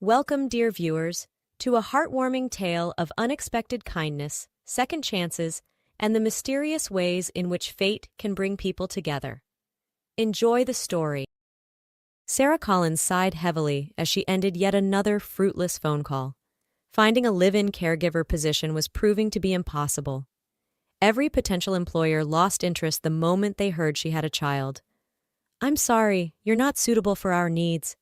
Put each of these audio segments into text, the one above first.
Welcome, dear viewers, to a heartwarming tale of unexpected kindness, second chances, and the mysterious ways in which fate can bring people together. Enjoy the story. Sarah Collins sighed heavily as she ended yet another fruitless phone call. Finding a live-in caregiver position was proving to be impossible. Every potential employer lost interest the moment they heard she had a child. "I'm sorry, you're not suitable for our needs.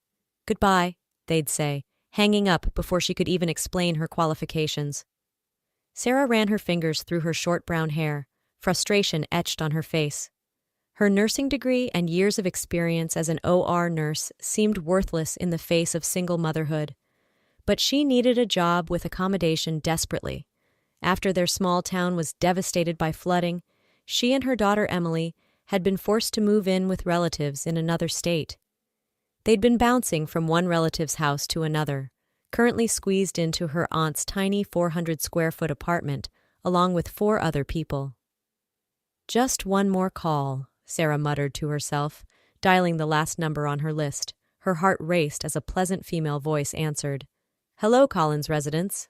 Goodbye," they'd say, hanging up before she could even explain her qualifications. Sarah ran her fingers through her short brown hair, frustration etched on her face. Her nursing degree and years of experience as an OR nurse seemed worthless in the face of single motherhood. But she needed a job with accommodation desperately. After their small town was devastated by flooding, she and her daughter Emily had been forced to move in with relatives in another state. They'd been bouncing from one relative's house to another, currently squeezed into her aunt's tiny 400-square-foot apartment, along with 4 other people. "Just one more call," Sarah muttered to herself, dialing the last number on her list. Her heart raced as a pleasant female voice answered. "Hello, Collins residence."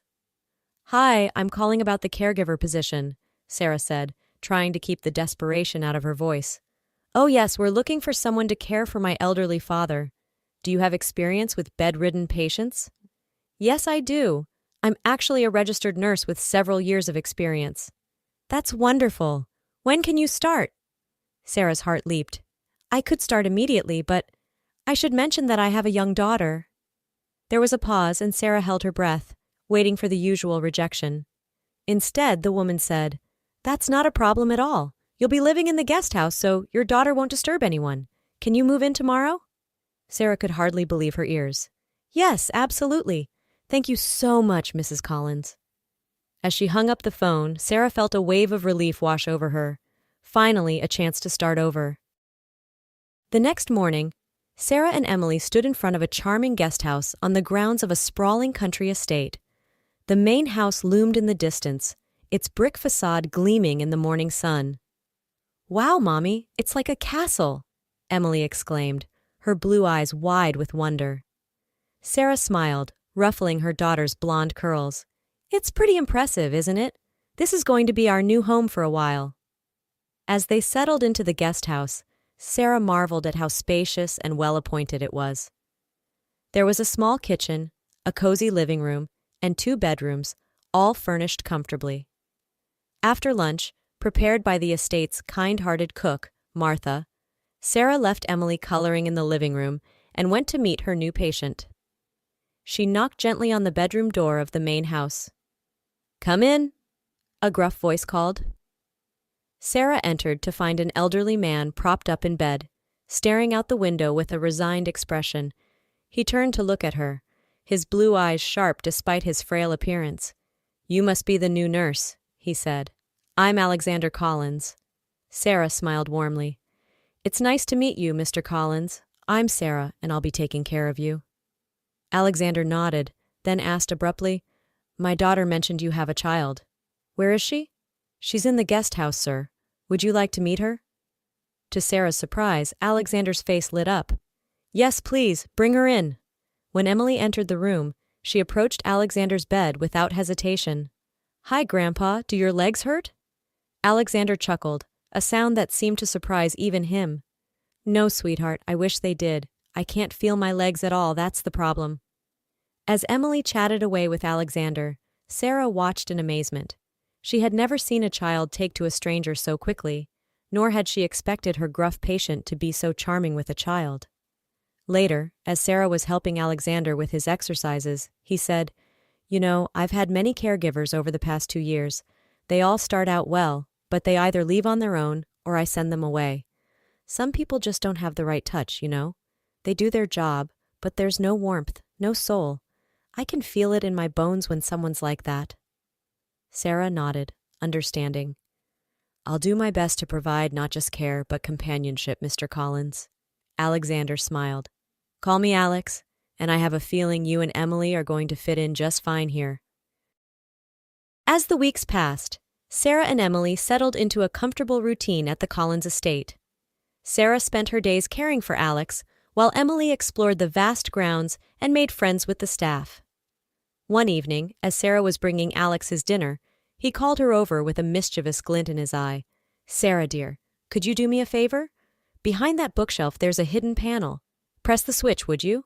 "Hi, I'm calling about the caregiver position," Sarah said, trying to keep the desperation out of her voice. "Oh yes, we're looking for someone to care for my elderly father. Do you have experience with bedridden patients?" "Yes, I do. I'm actually a registered nurse with several years of experience." "That's wonderful. When can you start?" Sarah's heart leaped. "I could start immediately, but I should mention that I have a young daughter." There was a pause and Sarah held her breath, waiting for the usual rejection. Instead, the woman said, "That's not a problem at all. You'll be living in the guest house, so your daughter won't disturb anyone. Can you move in tomorrow?" Sarah could hardly believe her ears. "Yes, absolutely. Thank you so much, Mrs. Collins." As she hung up the phone, Sarah felt a wave of relief wash over her. Finally, a chance to start over. The next morning, Sarah and Emily stood in front of a charming guest house on the grounds of a sprawling country estate. The main house loomed in the distance, its brick facade gleaming in the morning sun. "Wow, Mommy, it's like a castle," Emily exclaimed, her blue eyes wide with wonder. Sarah smiled, ruffling her daughter's blonde curls. "It's pretty impressive, isn't it? This is going to be our new home for a while." As they settled into the guest house, Sarah marveled at how spacious and well-appointed it was. There was a small kitchen, a cozy living room, and 2 bedrooms, all furnished comfortably. After lunch, prepared by the estate's kind-hearted cook, Martha, Sarah left Emily coloring in the living room and went to meet her new patient. She knocked gently on the bedroom door of the main house. "Come in," a gruff voice called. Sarah entered to find an elderly man propped up in bed, staring out the window with a resigned expression. He turned to look at her, his blue eyes sharp despite his frail appearance. "You must be the new nurse," he said. "I'm Alexander Collins." Sarah smiled warmly. "It's nice to meet you, Mr. Collins. I'm Sarah, and I'll be taking care of you." Alexander nodded, then asked abruptly, "My daughter mentioned you have a child. Where is she?" "She's in the guest house, sir. Would you like to meet her?" To Sarah's surprise, Alexander's face lit up. "Yes, please, bring her in." When Emily entered the room, she approached Alexander's bed without hesitation. "Hi, Grandpa, do your legs hurt?" Alexander chuckled, a sound that seemed to surprise even him. "No, sweetheart, I wish they did. I can't feel my legs at all, that's the problem." As Emily chatted away with Alexander, Sarah watched in amazement. She had never seen a child take to a stranger so quickly, nor had she expected her gruff patient to be so charming with a child. Later, as Sarah was helping Alexander with his exercises, he said, "You know, I've had many caregivers over the past 2 years. They all start out well, but they either leave on their own or I send them away. Some people just don't have the right touch, you know? They do their job, but there's no warmth, no soul. I can feel it in my bones when someone's like that." Sarah nodded, understanding. "I'll do my best to provide not just care, but companionship, Mr. Collins." Alexander smiled. "Call me Alex, and I have a feeling you and Emily are going to fit in just fine here." As the weeks passed, Sarah and Emily settled into a comfortable routine at the Collins estate. Sarah spent her days caring for Alex, while Emily explored the vast grounds and made friends with the staff. One evening, as Sarah was bringing Alex his dinner, he called her over with a mischievous glint in his eye. "Sarah, dear, could you do me a favor? Behind that bookshelf there's a hidden panel. Press the switch, would you?"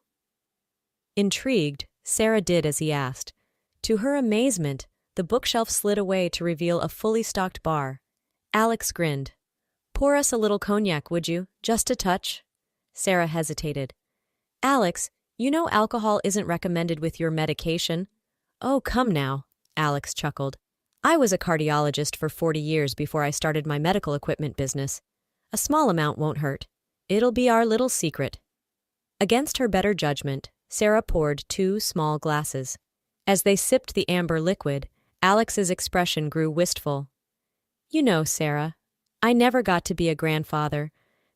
Intrigued, Sarah did as he asked. To her amazement, the bookshelf slid away to reveal a fully stocked bar. Alex grinned. "Pour us a little cognac, would you? Just a touch." Sarah hesitated. "Alex, you know alcohol isn't recommended with your medication." "Oh, come now," Alex chuckled. "I was a cardiologist for 40 years before I started my medical equipment business. A small amount won't hurt. It'll be our little secret." Against her better judgment, Sarah poured 2 small glasses. As they sipped the amber liquid, Alex's expression grew wistful. "You know, Sarah, I never got to be a grandfather.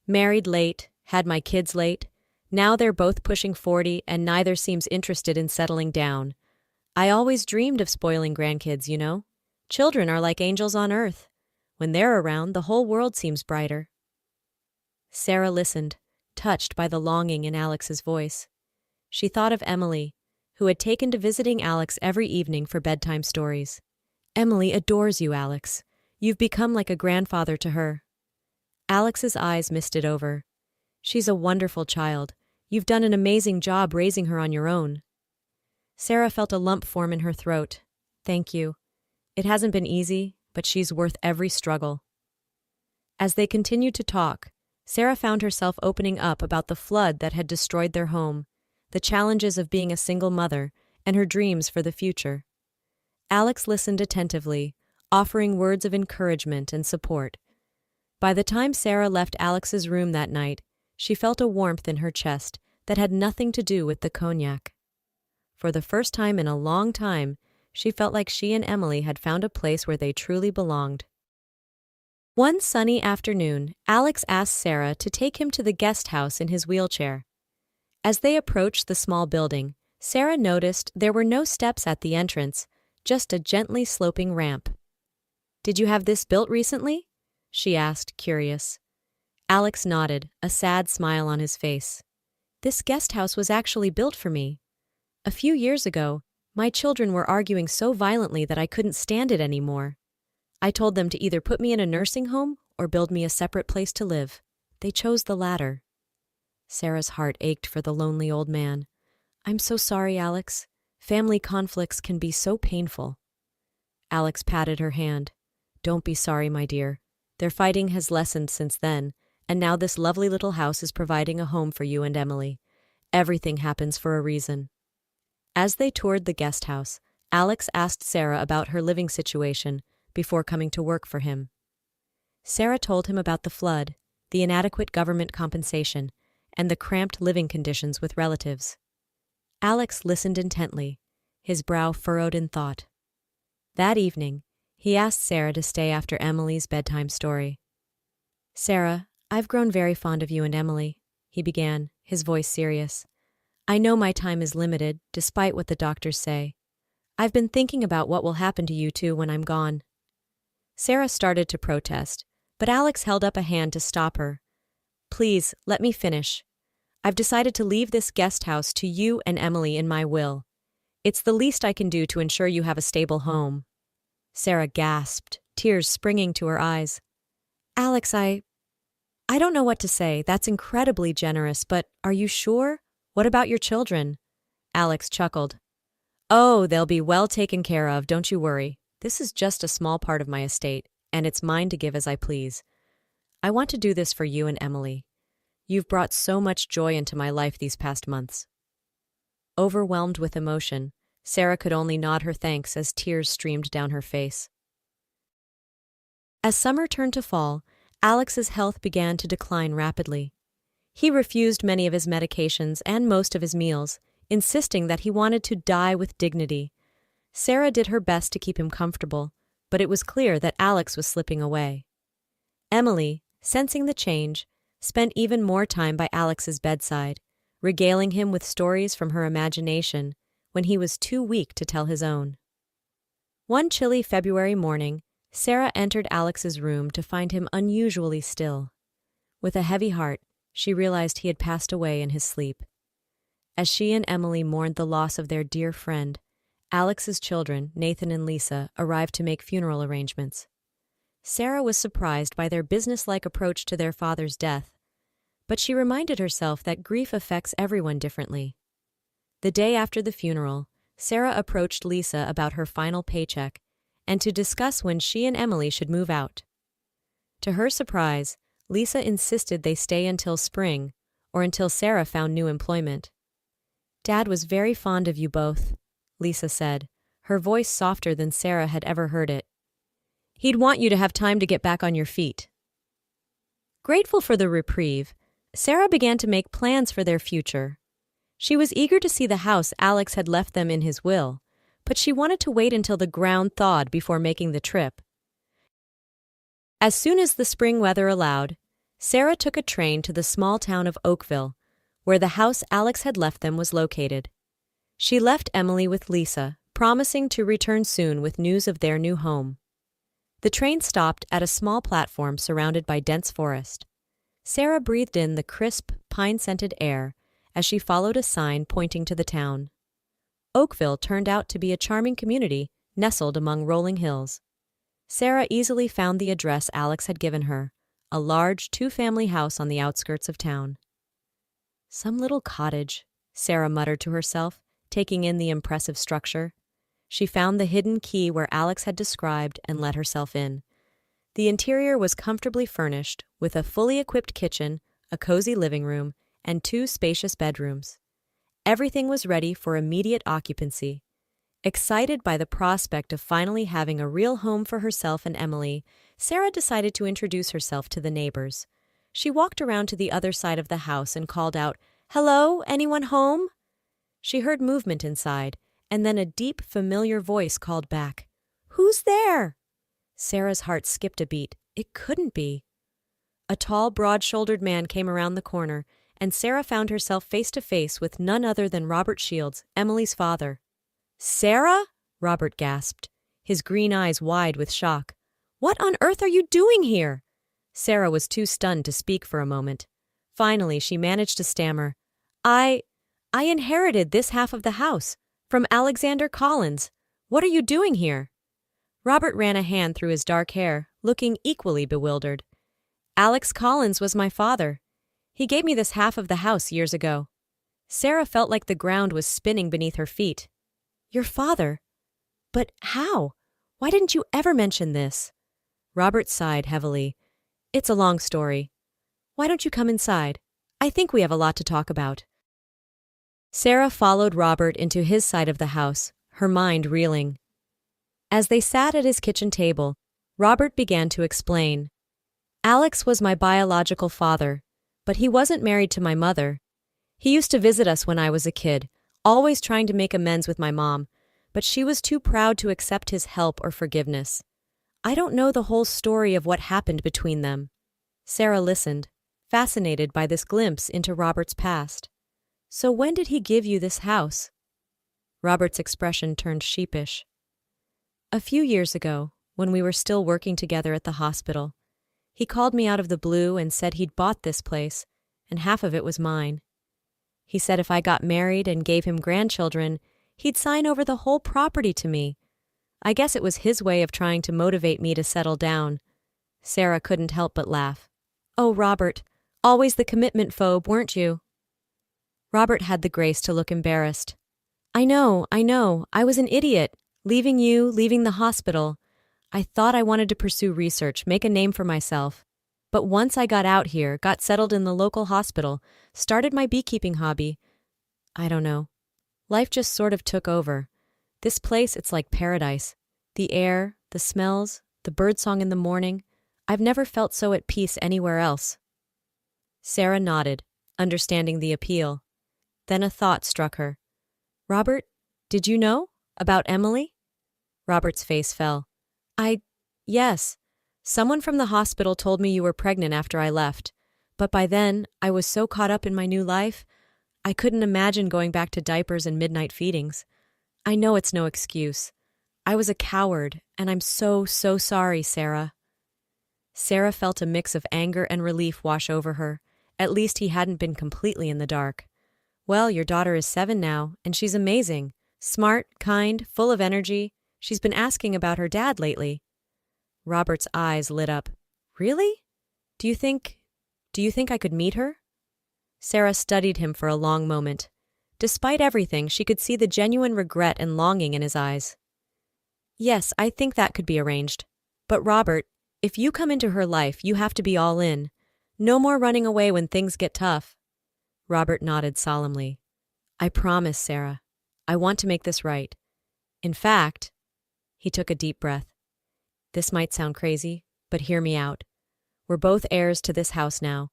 Married late, had my kids late. Now they're both pushing 40 and neither seems interested in settling down. I always dreamed of spoiling grandkids, you know. Children are like angels on earth. When they're around, the whole world seems brighter." Sarah listened, touched by the longing in Alex's voice. She thought of Emily, who had taken to visiting Alex every evening for bedtime stories. "Emily adores you, Alex. You've become like a grandfather to her." Alex's eyes misted over. "She's a wonderful child. You've done an amazing job raising her on your own." Sarah felt a lump form in her throat. "Thank you. It hasn't been easy, but she's worth every struggle." As they continued to talk, Sarah found herself opening up about the flood that had destroyed their home, the challenges of being a single mother, and her dreams for the future. Alex listened attentively, offering words of encouragement and support. By the time Sarah left Alex's room that night, she felt a warmth in her chest that had nothing to do with the cognac. For the first time in a long time, she felt like she and Emily had found a place where they truly belonged. One sunny afternoon, Alex asked Sarah to take him to the guest house in his wheelchair. As they approached the small building, Sarah noticed there were no steps at the entrance, just a gently sloping ramp. "Did you have this built recently?" she asked, curious. Alex nodded, a sad smile on his face. "This guest house was actually built for me. A few years ago, my children were arguing so violently that I couldn't stand it anymore. I told them to either put me in a nursing home or build me a separate place to live. They chose the latter." Sarah's heart ached for the lonely old man. "I'm so sorry, Alex. Family conflicts can be so painful." Alex patted her hand. "Don't be sorry, my dear. Their fighting has lessened since then, and now this lovely little house is providing a home for you and Emily. Everything happens for a reason." As they toured the guest house, Alex asked Sarah about her living situation before coming to work for him. Sarah told him about the flood, the inadequate government compensation, and the cramped living conditions with relatives. Alex listened intently, his brow furrowed in thought. That evening, he asked Sarah to stay after Emily's bedtime story. "Sarah, I've grown very fond of you and Emily," he began, his voice serious. "I know my time is limited, despite what the doctors say. I've been thinking about what will happen to you two when I'm gone." Sarah started to protest, but Alex held up a hand to stop her. "Please, let me finish. I've decided to leave this guest house to you and Emily in my will. It's the least I can do to ensure you have a stable home." Sarah gasped, tears springing to her eyes. "Alex, I don't know what to say. That's incredibly generous, but are you sure? What about your children?" Alex chuckled. "Oh, they'll be well taken care of, don't you worry. This is just a small part of my estate, and it's mine to give as I please. I want to do this for you and Emily. You've brought so much joy into my life these past months." Overwhelmed with emotion, Sarah could only nod her thanks as tears streamed down her face. As summer turned to fall, Alex's health began to decline rapidly. He refused many of his medications and most of his meals, insisting that he wanted to die with dignity. Sarah did her best to keep him comfortable, but it was clear that Alex was slipping away. Emily, sensing the change, spent even more time by Alex's bedside, regaling him with stories from her imagination when he was too weak to tell his own. One chilly February morning, Sarah entered Alex's room to find him unusually still. With a heavy heart, she realized he had passed away in his sleep. As she and Emily mourned the loss of their dear friend, Alex's children, Nathan and Lisa, arrived to make funeral arrangements. Sarah was surprised by their businesslike approach to their father's death, but she reminded herself that grief affects everyone differently. The day after the funeral, Sarah approached Lisa about her final paycheck and to discuss when she and Emily should move out. To her surprise, Lisa insisted they stay until spring or until Sarah found new employment. "Dad was very fond of you both," Lisa said, her voice softer than Sarah had ever heard it. "He'd want you to have time to get back on your feet." Grateful for the reprieve, Sarah began to make plans for their future. She was eager to see the house Alex had left them in his will, but she wanted to wait until the ground thawed before making the trip. As soon as the spring weather allowed, Sarah took a train to the small town of Oakville, where the house Alex had left them was located. She left Emily with Lisa, promising to return soon with news of their new home. The train stopped at a small platform surrounded by dense forest. Sarah breathed in the crisp, pine-scented air as she followed a sign pointing to the town. Oakville turned out to be a charming community nestled among rolling hills. Sarah easily found the address Alex had given her, a large two-family house on the outskirts of town. "Some little cottage," Sarah muttered to herself, taking in the impressive structure. She found the hidden key where Alex had described and let herself in. The interior was comfortably furnished, with a fully equipped kitchen, a cozy living room, and 2 spacious bedrooms. Everything was ready for immediate occupancy. Excited by the prospect of finally having a real home for herself and Emily, Sarah decided to introduce herself to the neighbors. She walked around to the other side of the house and called out, "Hello, anyone home?" She heard movement inside, and then a deep, familiar voice called back, "Who's there?" Sarah's heart skipped a beat. It couldn't be. A tall, broad-shouldered man came around the corner, and Sarah found herself face to face with none other than Robert Shields, Emily's father. "Sarah?" Robert gasped, his green eyes wide with shock. "What on earth are you doing here?" Sarah was too stunned to speak for a moment. Finally, she managed to stammer, I inherited this half of the house, from Alexander Collins. What are you doing here?" Robert ran a hand through his dark hair, looking equally bewildered. "Alex Collins was my father. He gave me this half of the house years ago." Sarah felt like the ground was spinning beneath her feet. "Your father? But how? Why didn't you ever mention this?" Robert sighed heavily. "It's a long story. Why don't you come inside? I think we have a lot to talk about." Sarah followed Robert into his side of the house, her mind reeling. As they sat at his kitchen table, Robert began to explain. "Alex was my biological father, but he wasn't married to my mother. He used to visit us when I was a kid, always trying to make amends with my mom, but she was too proud to accept his help or forgiveness. I don't know the whole story of what happened between them." Sarah listened, fascinated by this glimpse into Robert's past. "So when did he give you this house?" Robert's expression turned sheepish. "A few years ago, when we were still working together at the hospital. He called me out of the blue and said he'd bought this place, and half of it was mine. He said if I got married and gave him grandchildren, he'd sign over the whole property to me. I guess it was his way of trying to motivate me to settle down." Sarah couldn't help but laugh. "Oh, Robert, always the commitment phobe, weren't you?" Robert had the grace to look embarrassed. I know, I was an idiot, leaving you, leaving the hospital. I thought I wanted to pursue research, make a name for myself. But once I got out here, got settled in the local hospital, started my beekeeping hobby, I don't know. Life just sort of took over. This place, it's like paradise. The air, the smells, the birdsong in the morning. I've never felt so at peace anywhere else." Sarah nodded, understanding the appeal. Then a thought struck her. "Robert, did you know? About Emily?" Robert's face fell. Yes. Someone from the hospital told me you were pregnant after I left. But by then, I was so caught up in my new life, I couldn't imagine going back to diapers and midnight feedings. I know it's no excuse. I was a coward, and I'm so sorry, Sarah." Sarah felt a mix of anger and relief wash over her, At least he hadn't been completely in the dark. Well, your daughter is 7 now, and she's amazing. Smart, kind, full of energy. She's been asking about her dad lately. Robert's eyes lit up. Really? Do you think I could meet her? Sarah studied him for a long moment. Despite everything, she could see the genuine regret and longing in his eyes. Yes, I think that could be arranged. But Robert, if you come into her life, you have to be all in. No more running away when things get tough. Robert nodded solemnly. I promise, Sarah. I want to make this right. In fact, he took a deep breath. This might sound crazy, but hear me out. We're both heirs to this house now.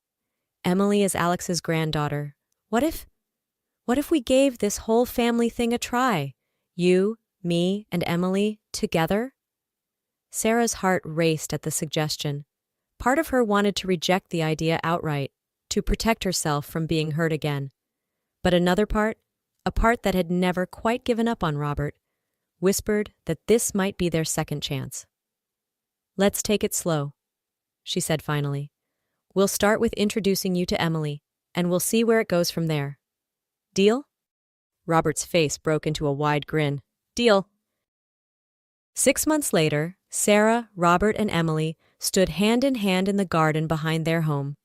Emily is Alex's granddaughter. What if we gave this whole family thing a try? You, me, and Emily together? Sarah's heart raced at the suggestion. Part of her wanted to reject the idea outright, to protect herself from being hurt again. But another part, a part that had never quite given up on Robert, whispered that this might be their second chance. Let's take it slow, she said finally. We'll start with introducing you to Emily, and we'll see where it goes from there. Deal? Robert's face broke into a wide grin. Deal. 6 months later, Sarah, Robert, and Emily stood hand in hand in the garden behind their home.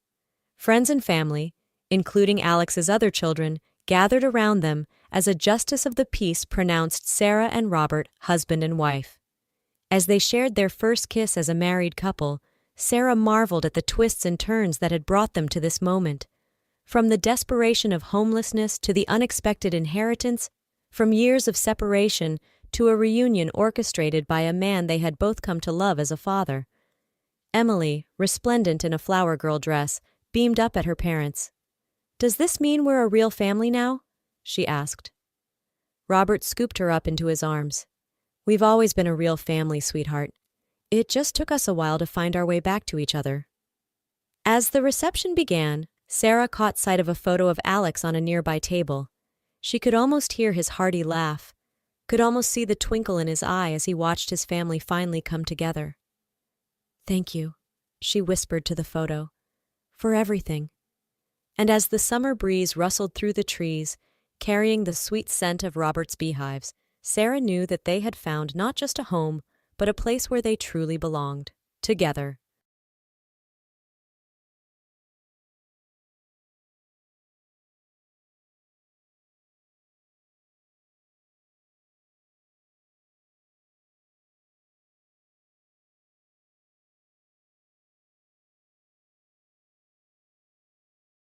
Friends and family, including Alex's other children, gathered around them as a justice of the peace pronounced Sarah and Robert husband and wife. As they shared their first kiss as a married couple, Sarah marveled at the twists and turns that had brought them to this moment. From the desperation of homelessness to the unexpected inheritance, from years of separation to a reunion orchestrated by a man they had both come to love as a father. Emily, resplendent in a flower girl dress, beamed up at her parents. Does this mean we're a real family now? She asked. Robert scooped her up into his arms. We've always been a real family, sweetheart. It just took us a while to find our way back to each other. As the reception began, Sarah caught sight of a photo of Alex on a nearby table. She could almost hear his hearty laugh, could almost see the twinkle in his eye as he watched his family finally come together. Thank you, she whispered to the photo, for everything. And as the summer breeze rustled through the trees, carrying the sweet scent of Robert's beehives, Sarah knew that they had found not just a home, but a place where they truly belonged, together.